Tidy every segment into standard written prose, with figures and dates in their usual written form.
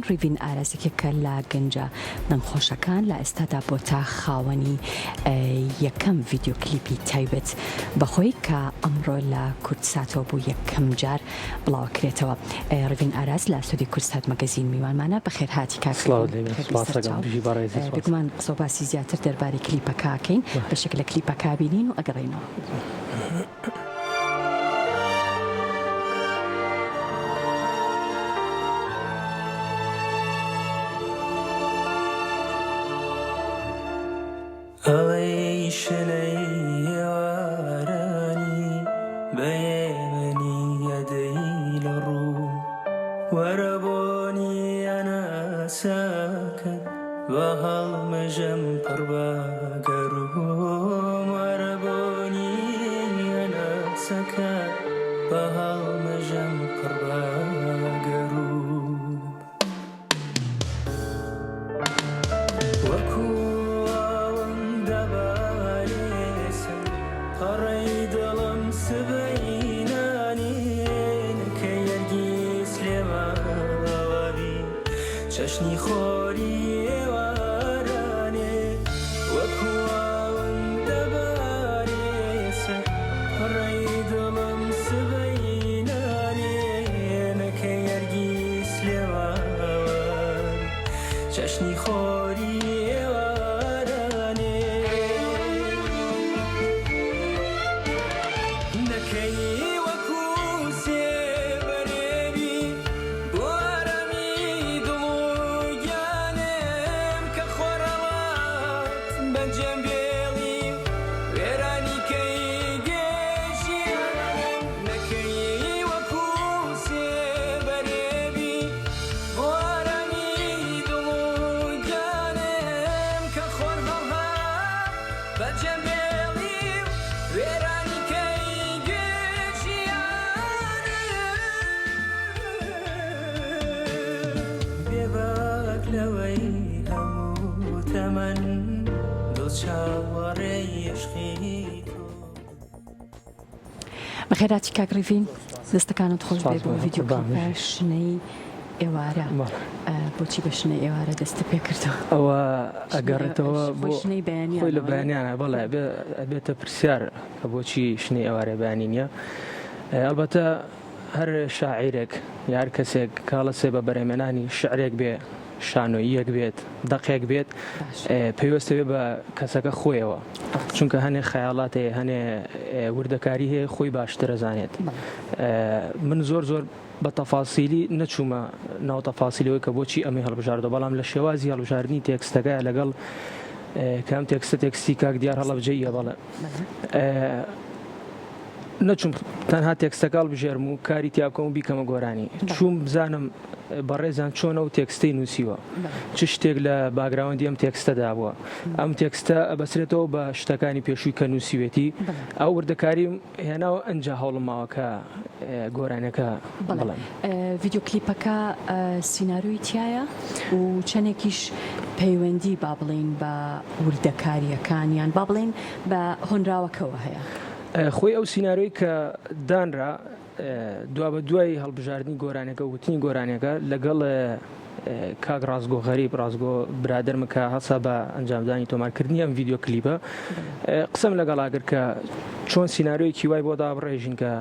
ڕیڤین ئارازێکێکە لە گەنجە دەنگخۆشەکان لە ئێستادا بۆ تا خاوەنی یەکەم ڤیدیۆ کلیپی تایبەت بەخۆی کە ئەمڕۆ لە کوردساتەوە بوو یەکەم جار بڵاوکرێتەوە. ڕیڤین ئاراز لە ئەستۆدیۆی کوردسات مەگەزین میوانمانە. بەخێر هاتی کاکمان قسە باسی زیاتر دەربارەی کلیپەکەکەین بەشێک لە کلیپەکە بینین و ئەگەڕێنەوە. ئەڵێی شنەی وارانی بەیێمەنی یەدەی لە ڕوو وەرە بۆنی ئەناساکەت بە هەڵمەژەم پڕ بە گەروم وەرە بۆنی ئەناسەکەت بە هەڵمەژەم پڕ بە گەروم وەکو چشنی خۆری ئێوارانێ وەکو ئەوەندە بارێسە پڕەی دڵم سبەینانێ نەکە یەرگیز لێوان چشنی خۆری ئێوارانێ نەکەی وەکو سێبەرێبی بۆ بەخێراتی کاک ڕیڤین دەستەکانت خۆش بێ بۆ ڤیدیۆ شنەی ئێوارە. بۆچی بە شنەی ئێوارە دەستە پێ کردەوە؟ ئەوە ئەگەڕێتەوە بۆ شنەی بەیانیان خۆی لە بەیانیانە بەڵێ ئەبێتە پرسیار کە بۆچی شنەی ئێوارە بەیانی نییە. ئەلبەتە هەر شاعیرێک یار کەسێک کاڵە سێ بە بەرهەمێنانی شعرێک بێ شانۆییەک بێت دەقێک بێت پێویستە بێ بە کەسەکە خۆیەوە، چونکە هەنێ خەیاڵات هەیە هەنێ وردەکاری هەیە خۆی باشتر ئەزانێت. من زۆر بە تەفاسیلی نەچوومە ناو تەفاسیلەوەی کە بۆچی ئەمەی هەڵبژاردەوە، بەڵام لە شێوازی هەڵبژاردننی تێکستەکە لەگەڵ کام تێکستی کاک دیار هەڵەبجەیە بەڵێ نەچوم تەنها تێکستەکە هەڵبژێرم و کاری تیاکەم و بیکەمە گۆرانی چوم بزانم بەڕێزان چۆنە و تێکستەی نووسیوە چ شتێک لە باگراوەندی ئەم تێکستەدا بووە. ئەم تێکستە ئەبەسرێتەوە بە شتەکانی پێشووی کە نووسیوێتی ئەو وردەکاریم هێناوە ئەنج هەوڵماوەکە گۆرانەکە. بڵێن ڤیدیۆ کلیپەکە سیناریۆی تایە و چەندێکیش پەیوەندی با بڵێن بە وردەکاریەکانیان با بڵێن بە هۆنراوەکەوە هەیە. خۆی ئەو سیناریۆی کە دانرا دوا بە دوای هەڵبژاردننی گۆرانەکە وتنی گۆرانەکە لەگەڵ کاک ڕازگۆ غەریب ڕازگۆ برادرمە کە هەسا بە ئەنجامدانی تۆمارکردنی ئەم ڤیدیۆ کلیپە قسەم لەگەڵ ئاگر کە چۆن سیناریۆیەکی وای بۆ دابڕێژین کە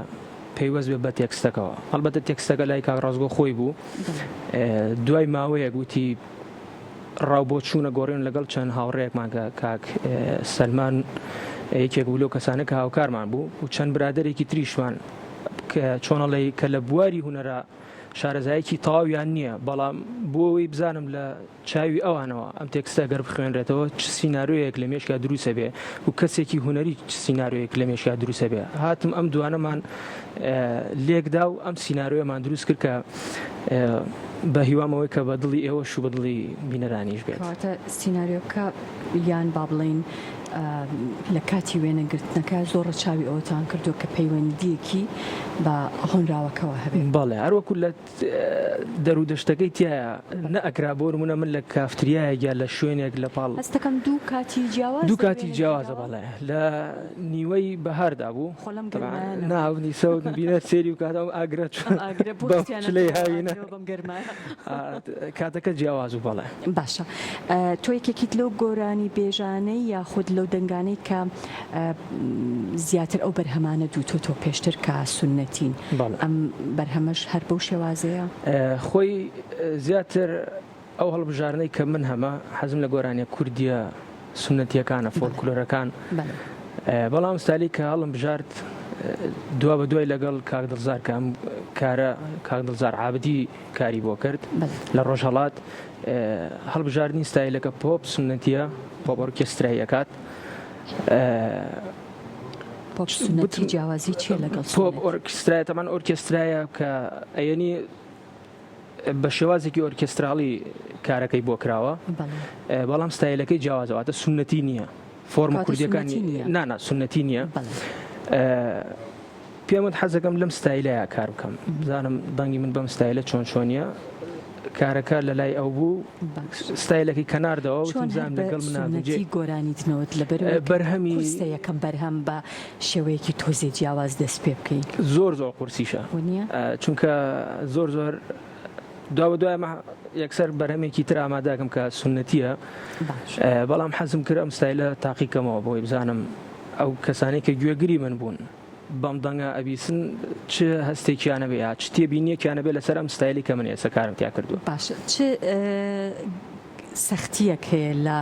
پێیوەست بێ بە تێکستەکەەوە. هەڵبەتە تێکستەکە لای کاک ڕازگۆ خۆی بوو دوای ماوەیە گوتی ڕاو بۆ چوونە گۆڕێن لەگەڵ چەند هاوڕێیەکمان کە کاک سەلمان یەکێک بوو لەو کەسانە کە هاوکارمان بوو و چەند برادێکی تریشمان کە چۆنەڵی کە لە بواری هوەرە شارەزایەکی تەواویان نییە، بەڵام بۆەوەی بزانم لە چاوی ئەوانەوە ئەم تێکستە گەر بخوێنرێتەوە چ سیناریۆیەک لە مێشکا دروسە بێ و کەسێکی هوەری چ سیناریۆیەک لە مێشکا دروسە بێ. هاتم ئەم دوانەمان لێکدا و ئەم سیناریۆیەمان دروست کرد کە بە هیوامەوەی کە بە دڵی ئێوەش و بە دڵی بینەرانیش بێت. سیناریۆکە یان با بڵێن لە کاتی وێنەگرتنەکە زۆر چاوی ئەوتان کردو کە پەیوەندیەکی بە هۆنراوەکەەوە هەبێت بەڵێ هەروەکو لە دەرودەشتەکەی تایە نەئەکرا بۆ نمونە من لە کافتریایە لە شوێنێک لە پاڵ هەستەکەم دوو کاتی جیاواز دوو کاتی جیاوازە بەڵێ لە نیوەی بەهاردا بوو خۆڵم ناونی سەوت بینە سێری و کاتەوە ئاگرە لێ هاوینە کاتەکە جیاواز و بەڵێ باشە تۆ یەکێکیت لەو گۆرانی بێژانەی یاخود لەو دەنگانەی کە زیاتر ئەو بەرهەمانە دوو تۆ پێشتر کە سونەتین ئەم بەرهەمەش هەر بەو شێوازەیە خۆی زیاتر ئەو هەڵبژارنەی کە من هەمە حەزم لە گۆرانیە کوردیە سونەتیەکانە فۆلکلۆرەکان بەڵام ستالی کە هەڵم بژارد دوا بە دوای لەگەڵ کاک دڵزار کە ئەم کارە کاک دڵزار عابدی کاری بۆ کرد لە ڕۆژهەڵات هەڵبژاردننی ستایلەکە پۆپ سونەتیە پۆپ ئۆرکێسترایەکات پۆپ سونەتی جیاوازی چیە لەگەڵ پۆپ ئۆرکێسترایە تەمان ئۆرکێسترایە کە ئەیەنی بە شێوازێکی ئۆرکێستراڵی کارەکەی بۆ کراوە بەڵام ستایلەکەی جیاوازەوەتە سونەتی نییە فۆرمە کوردیەکانی نانا سونەتی نییە پێم وت حەزەکەم لەم ستایلەیە کار بکەم بزانم بەنگی من بەم ستایلە چۆن چۆنیە کارەکە لە لای ئەو بوو ستایلەکەی کەناردەوە وتم لەگەڵ مناگوجێ گۆرانیتنەوەت لە بەرهەمی یەکەم بەرهەم بە شێوەیەکی تۆزێ جیاواز دەست پێ بکەیت زۆر قورسیشە چونکە زۆر دوا بە دوای یەکسەر بەرهەمێکی تر ئامادەکەم کە سونەتیە بەڵام حەزم کرد ئەم ستایلە تاقیکەمەوە بۆی بزانم ئەو کەسانی کە گوێگری من بوون بەم دەنگە ئەبیسن چ هەستێکیانە بێ یا چ تێبینیەکیانە بێ لەسەر ئەم ستایلی کە من ئێستا کارم تیا کردووە باشە چ سەختیەک هەیە لە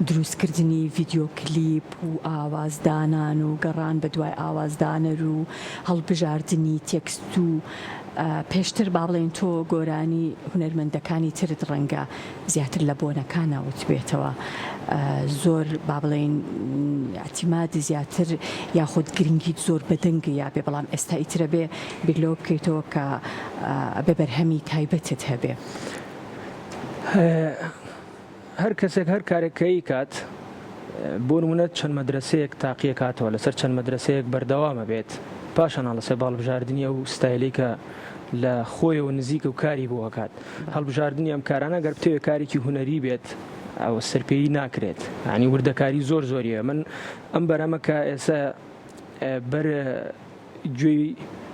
دروستکردنی ڤیددیۆ کلیپ و ئاوازدانان و گەڕان بە دوای ئاوازدانەر و هەڵبژاردننی تێکست و پێشتر با بڵێن تۆ گۆرانی هونەرمەندەکانی ترت ڕەنگە زیاتر لە بۆنەکانەوت بێتەوە زۆر با بڵێن ئەتیمادی زیاتر یاخود گرنگیت زۆر بەدەنگە یا بێ بەڵام ئێستا ئیترە بێ بیرلۆ بکەیتەوە کە بە بەرهەمی تایبەتت هەبێ هەر کەسێک هەر کارێکەکەی کات بۆ نمونە چەند مەدرسەیەک تاقیە کاتەوە لەسەر چەند مەدرسەیەک بەردەوامە بێت پاشان هەڵەسێ باڵبژاردننی ئەو ستایلی کە لە خۆیەوە نزیکە و کاری بۆ وەکات هەڵبژاردننی ئەم کارانە گەر بتەوێت کارێکی هوەری بێت ئەو سەرپێی ناکرێت ینی وردەکاری زۆریە من ئەم بەرەمەکە ئێستا بەر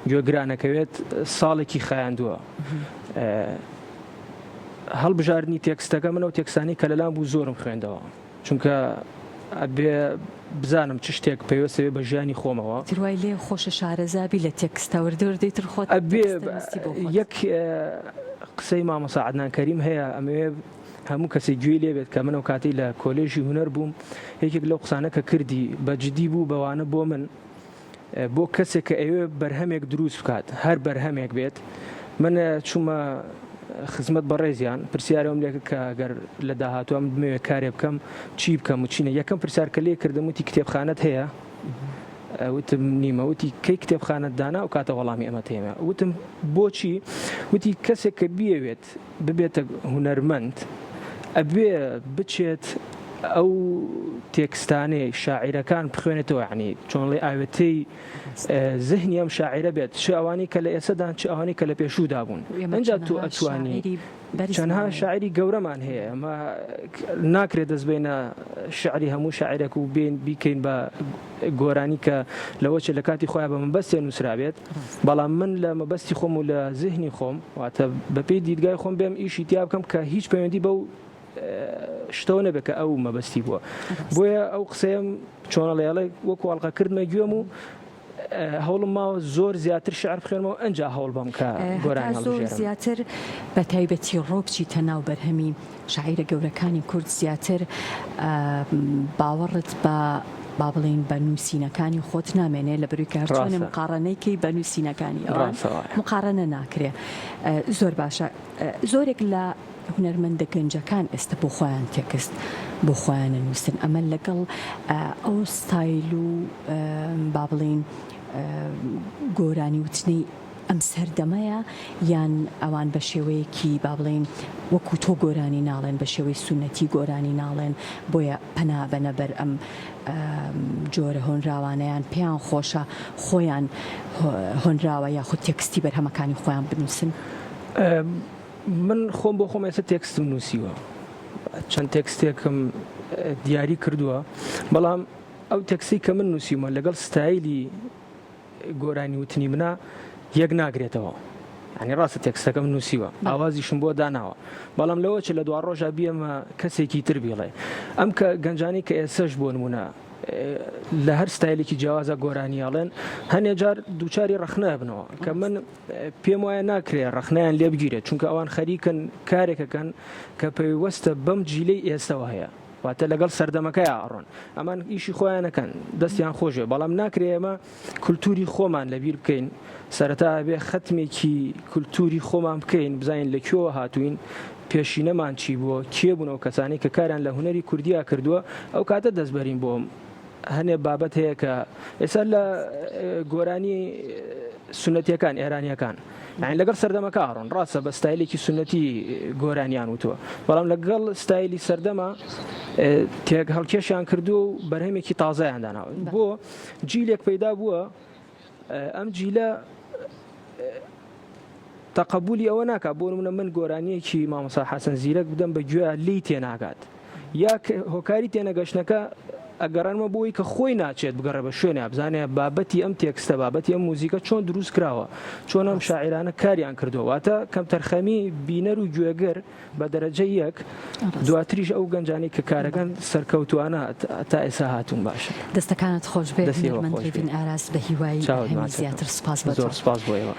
گوێگرانەکەوێت ساڵێکی خایاندووە هەڵبژاردننی تێکستەکە منە و تێکستانی کە لەلام بوو زۆرم خوێندەوە چونکە ئەبێ بزانم چ شتێک پێوەستەوێ بە ژیانی خۆمەوە دوای لێ خۆشە شارەزابی لە تێکستە وەردەوردەیتر خۆت ئەبێ یەک قسەی مامۆستا عەدنان کەریم هەیە ئەمەوێ هەموو کەسێک گوێی لێبێت کە منەوە کاتی لە کۆلێژی هونەر بووم یەکێک لەو قسانە کە کردی بەجددی بوو بەوانە بۆ من بۆ کەسێک کە ئەوێ بەرهەمێک دروست بکات هەر بەرهەمێک بێت من چوومە خزمەت بەڕێزیان پرسیارەوەم لێکە کە ئەگەر لە داهاتووە دمەوێ کارێ بکەم چی بکەم و چینە یەکەم پرسیارکە لێ کردم وتی کتێبخانەت هەیە وتم نیمە وتی کەی کتێبخانەت دانا و کاتە وەڵامی ئەمە تێمە وتم بۆچی وتی کەسێک کە بیەوێت ببێتە هونەرمەند ئەبێ بچێت ئەو تێکستانەی شاعیرەکان بخوێنێتەوە عنی چۆنڵێ ئاوێتەی زهنی ئەم شاعیرە بێت چ ئەوانی کە لە ئێسەدان چ ئەوانی کە لە پێشوودا بوون ئەنجا تو ئەتوانی چەندها شاعری گەورەمان هەیە ئەمە ناکرێت دەست بینە شعری هەموو شاعیرێک و بین بیکەین بە گۆرانی کە لەوەچە لە کاتی خۆیان بە مەبەستێ نووسرابێت بەڵام من لە مەبەستی خۆم و لە زهنی خۆم واتە بەپێی دیدگای خۆم بێم ئیشی تیا بکەم کە هیچ پەیوەندی بەو شتەوە نەبێت کە ئەو مەبەستی بووە بۆیە ئەو قسەیەم چۆنەڵێڵێ وەکو هەڵقەکردمە گوێم و هەوڵم ماوە زۆر زیاتر شعر بخوێنمەوە ئەنجا هەوڵ بەم کە گۆرانی زۆر زیاتر بە تایبەتی ڕۆکچی تەناو بەرهەمی شاعیرە گەورەکانی کورد زیاتر باوەڕت بە با بڵین بە نووسینەکانی خۆت نامێنێ لە بروی کارچۆنە مقارنەیەکی بە نووسینەکانی ئەوان مقارنە ناکرێ زۆر باشە زۆرێک لە هونەرمەندە گەنجەکان ئێستا بۆ خۆیان تێکست بۆ خۆیانە نووسن ئەمە لەگەڵ ئەو ستایل و با بڵین گۆرانی وتنی ئەم سەردەمەیە یان ئەوان بە شێوەیەکی با بڵێن وەکو تۆ گۆرانی ناڵێن بە شێوەی سونەتی گۆرانی ناڵێن بۆیە پەنا بەنە بەر ئەم جۆرە هۆنراوانەیان پێیان خۆشە خۆیان هۆنراوە یاخود تێکستی بەرهەمەکانی خۆیان بنووسن؟ من خۆم بۆ خۆم ئێستا تێکستم نووسیوە چەند تێکستێکم دیاری کردووە بەڵام ئەو تێکسی کە من نووسیمە لەگەڵ ستایلی گۆرانی وتنی منە یەک ناگرێتەوە ینی ڕاستە تێکستەکەم نووسیوە ئاوازیشم بۆ داناوە بەڵام لەوە چ لە دوا ڕۆژە بیەمە کەسێکی تر بیڵێ ئەم کە گەنجانی کە ئێسەش بۆ نمونە لە هەر ستایلێکی جیاوازە گۆرانیاڵێن هەنێ جار دووچاری ڕەخنە بنەوە کە من پێم وایە ناکرێت ڕەخنیان لێ بگیرێت چونکە ئەوان خەریکن کارێکەکەن کە پێوەستە بەم جیلەی ئێستەوە هەیە واتە لەگەڵ سەردەمەکەی ئاڕۆن ئەمان ئیشی خۆیانەکەن دەستیان خۆشێ بەڵام ناکرێ ئێمە کولتوری خۆمان لەبیر بکەین سەرەتا بێ خەتمێکی کولتوری خۆمان بکەین بزانین لەکوێوە هاتوین پێشینەمان چی بووە کێ بوون و کەسانی کە کاریان لە هونەری کوردیا کردووە ئەو کاتە دەستبەرین بۆم هەنێ بابەت هەیە کە ئێستا لە گۆرانی سونەتیەکان ئێرانیەکان لەگەڵ سەردەمەکە ئاڕۆن ڕاستە بە ستایلێکی سونەتی گۆرانیان وتووە بەڵام لەگەڵ ستایلی سەردەما تێک هەڵکێشیان کردو و بەرهەمێکی تازایان داناوە بۆ جیلێک پەیدا بووە ئەم جیلە تەقبولی ئەوە ناکات بۆ نمونە من گۆرانیەکی مامۆستا حەسەن زیرەک بدەم بە گوێ لی تێناگات یا هۆکاری تێنەگەشتنەکە ئەگەڕانمە بۆی کە خۆی ناچێت بگەڕێ بە شوێنە بزانێ بابەتی ئەم تێکستە بابەتی ئەم موزیکە چۆن دروست کراوە چۆن ئەم شاعرانە کاریان کردووە واتە کەم تەرخەمی بینەر و گوێگەر بە دەرەجە یەک دواتریش ئەو گەنجانی کە کارەکەن سەرکەوتوانە تا ئێستا هاتوون باشە دەستەکانت خۆش بێت هەنەرمەند ڕیڤین ئاراس بە هیوای هەمی زیاتر سپاس بە زۆر سپاس بۆ ئێوە